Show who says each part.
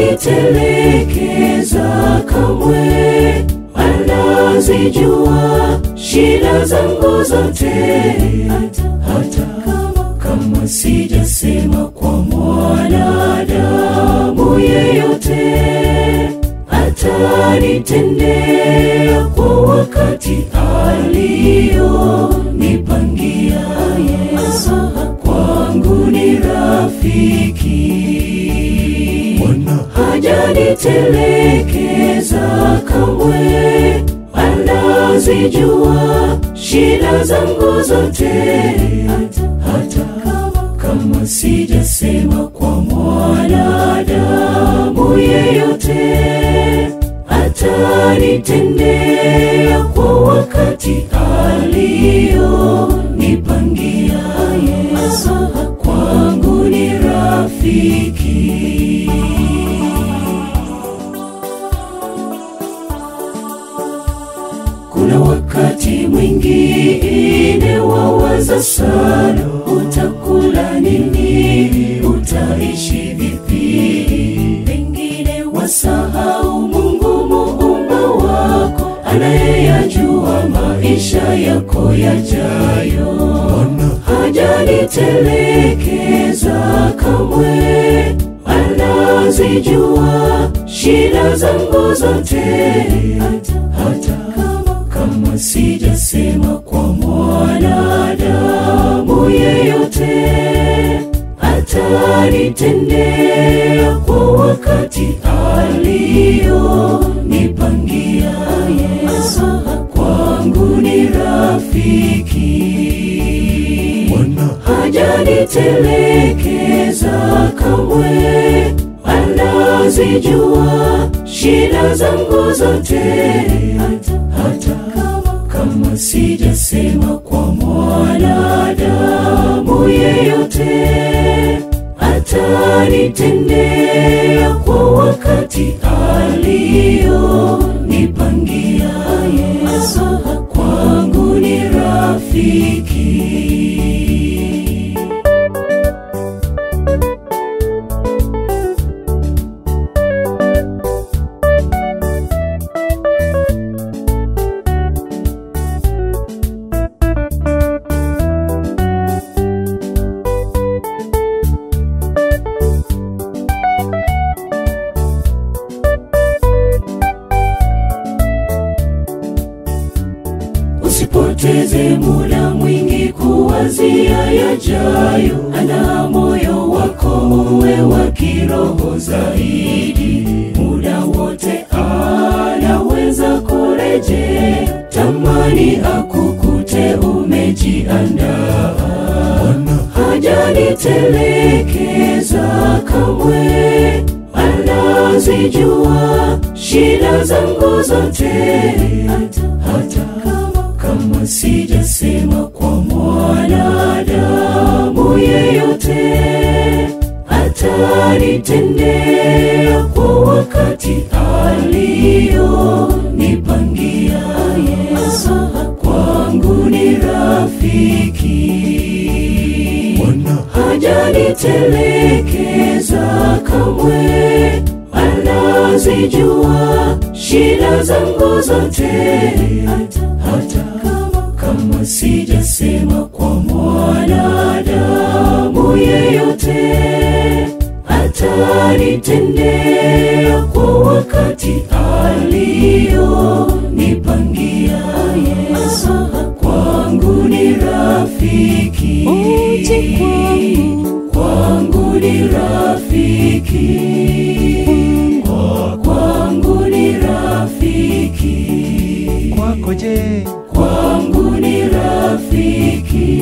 Speaker 1: hajanitelekeza kamwe, anazijua shida zangu zote. Hata kama sijasema kwa mwanadamu yeyote, atanitendea kwa wakati alionipangia. Yesu kwangu ni rafiki, hajanitelekeza kamwe, anazijua shida zangu zote. Hata kama sijasema kwa mwanadamu yeyote, atanitendea kwa wakati alionipangia. Yesu kwangu ni rafiki. Kuna wakati mwingine wawaza sana, utakula nini, utaishi vipi? Pengine wasahau Mungu muumba wako, anayeyajua maisha yako yajayo. Hajanitelekeza kamwe, anazijua shida zangu zote. Hata kama sijasema kwa mwanadamu yeyote, atanitendea kwa wakati alionipangia. Yesu kwangu ni rafiki, hajanitelekeza kamwe, anazijua shida zangu zote. Hata kama sijasema kwa mwanadamu yeyote, atanitendea kwa wakati alionipangia. Yesu kwangu ni rafiki. Usipoteze muda mwingi kuwazia yajayo, ana moyo wako uwe wa kiroho zaidi. Muda wote anaweza kurejea, tamani akukute umejiandaa. Hajanitelekeza kamwe, anazijua shida zangu zote. Hata kama sijasema kwa mwanadamu yeyote, atanitendea kwa wakati alionipangia. Yesu kwangu ni rafiki, hajanitelekeza kamwe, anazijua shida zangu zote. Hata kama sijasema kwa mwanadamu yeyote, atanitendea kwa wakati alionipangia. Yesu kwangu ni rafiki, kwangu ni rafiki, kwangu ni rafiki.
Speaker 2: Kwako je?
Speaker 1: Kwangu ni rafiki.